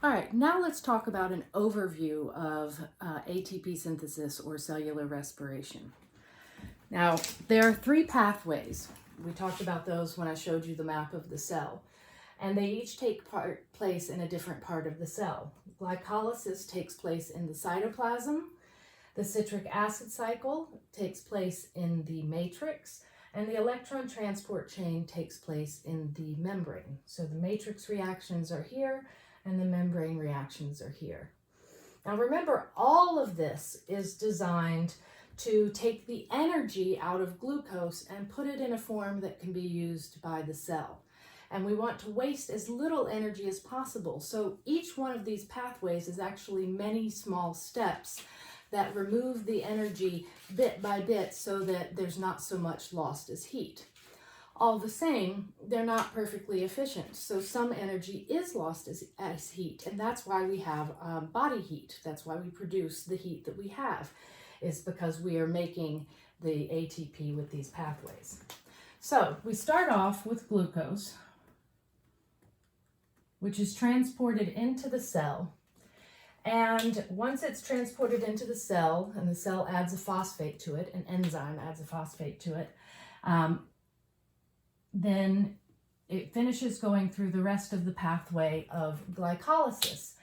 All right, now let's talk about an overview of ATP synthesis or cellular respiration. Now, there are three pathways. We talked about those when I showed you the map of the cell, and they each take place in a different part of the cell. Glycolysis takes place in the cytoplasm, the citric acid cycle takes place in the matrix, and the electron transport chain takes place in the membrane. So the matrix reactions are here, and the membrane reactions are here. Now remember, all of this is designed to take the energy out of glucose and put it in a form that can be used by the cell. And we want to waste as little energy as possible. So each one of these pathways is actually many small steps that remove the energy bit by bit so that there's not so much lost as heat. All the same, they're not perfectly efficient. So some energy is lost as heat, and that's why we have body heat. That's why we produce the heat that we have, is because we are making the ATP with these pathways. So we start off with glucose, which is transported into the cell. And once it's transported into the cell, and the cell adds a phosphate to it, an enzyme adds a phosphate to it, then it finishes going through the rest of the pathway of glycolysis.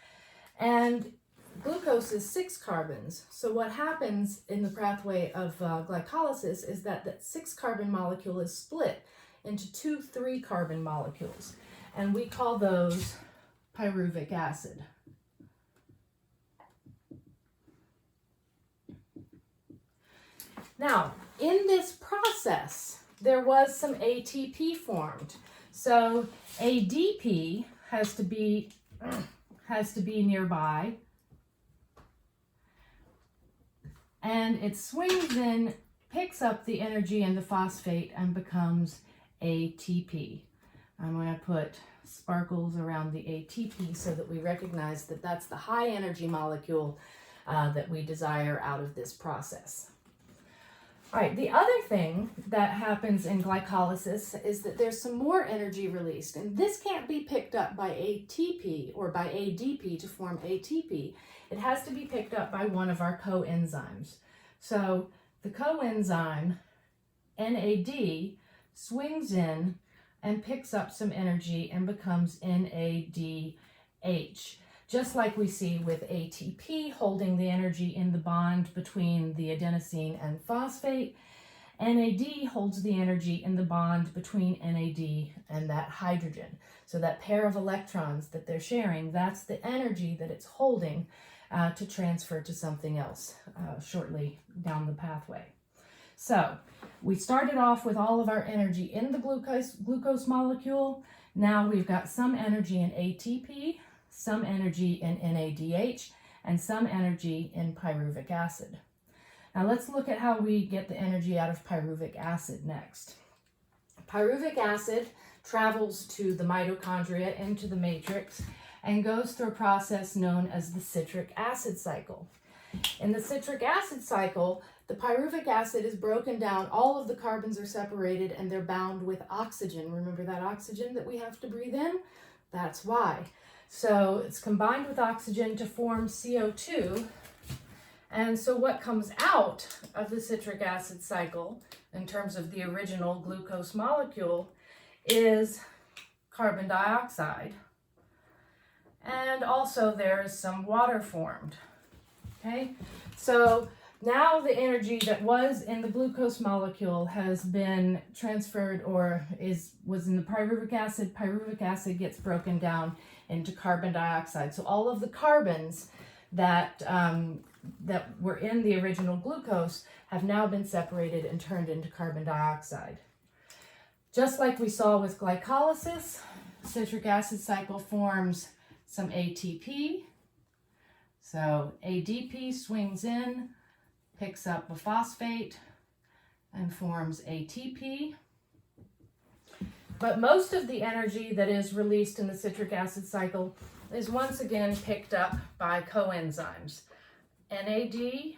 And glucose is 6 carbons. So what happens in the pathway of glycolysis is that that 6-carbon molecule is split into 2 3-carbon molecules. And we call those pyruvic acid. Now, in this process, there was some ATP formed. So ADP has to be nearby, and it swings in, picks up the energy in the phosphate, and becomes ATP. I'm going to put sparkles around the ATP so that we recognize that that's the high energy molecule that we desire out of this process. All right, the other thing that happens in glycolysis is that there's some more energy released, and this can't be picked up by ATP or by ADP to form ATP. It has to be picked up by one of our coenzymes. So the coenzyme NAD swings in and picks up some energy and becomes NADH. Just like we see with ATP holding the energy in the bond between the adenosine and phosphate, NAD holds the energy in the bond between NAD and that hydrogen. So that pair of electrons that they're sharing, that's the energy that it's holding to transfer to something else shortly down the pathway. So we started off with all of our energy in the glucose molecule. Now we've got some energy in ATP, some energy in NADH, and some energy in pyruvic acid. Now let's look at how we get the energy out of pyruvic acid next. Pyruvic acid travels to the mitochondria into the matrix and goes through a process known as the citric acid cycle. In the citric acid cycle, the pyruvic acid is broken down, all of the carbons are separated, and they're bound with oxygen. Remember that oxygen that we have to breathe in? That's why. So it's combined with oxygen to form CO2. And so what comes out of the citric acid cycle in terms of the original glucose molecule is carbon dioxide. And also there is some water formed. Okay, so now the energy that was in the glucose molecule has been transferred or was in the pyruvic acid. Pyruvic acid gets broken down into carbon dioxide. So all of the carbons that were in the original glucose have now been separated and turned into carbon dioxide. Just like we saw with glycolysis, citric acid cycle forms some ATP. So ADP swings in, picks up a phosphate, and forms ATP. But most of the energy that is released in the citric acid cycle is once again picked up by coenzymes. NAD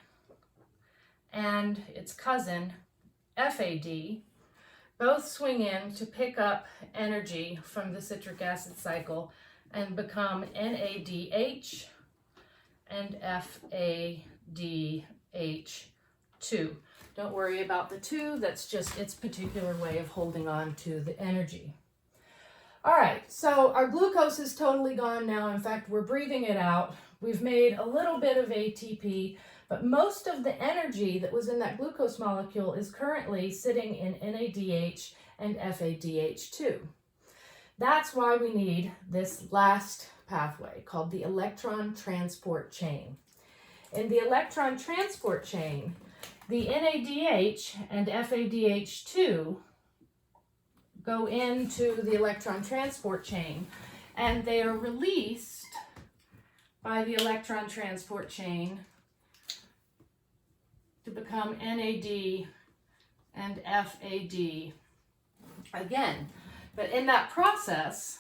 and its cousin, FAD, both swing in to pick up energy from the citric acid cycle and become NADH and FADH2. Don't worry about the 2, that's just its particular way of holding on to the energy. All right, so our glucose is totally gone now. In fact, we're breathing it out. We've made a little bit of ATP, but most of the energy that was in that glucose molecule is currently sitting in NADH and FADH2. That's why we need this last pathway called the electron transport chain. In the electron transport chain, the NADH and FADH2 go into the electron transport chain, and they are released by the electron transport chain to become NAD and FAD again. But in that process,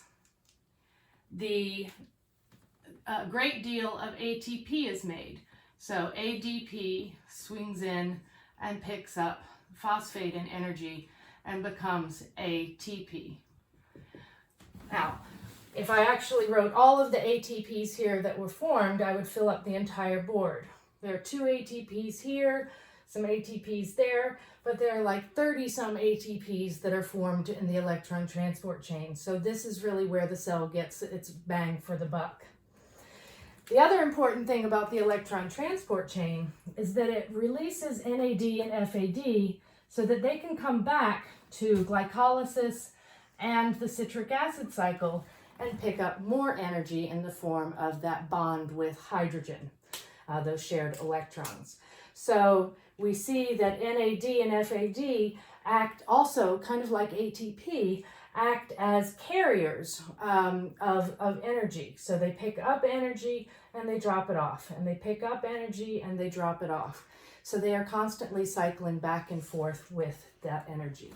the great deal of ATP is made. So ADP swings in and picks up phosphate and energy and becomes ATP. Now, if I actually wrote all of the ATPs here that were formed, I would fill up the entire board. There are 2 ATPs here, some ATPs there, but there are like 30 some ATPs that are formed in the electron transport chain. So this is really where the cell gets its bang for the buck. The other important thing about the electron transport chain is that it releases NAD and FAD so that they can come back to glycolysis and the citric acid cycle and pick up more energy in the form of that bond with hydrogen, those shared electrons. So we see that NAD and FAD act also, kind of like ATP, act as carriers of energy. So they pick up energy and they drop it off, and they pick up energy and they drop it off. So they are constantly cycling back and forth with that energy.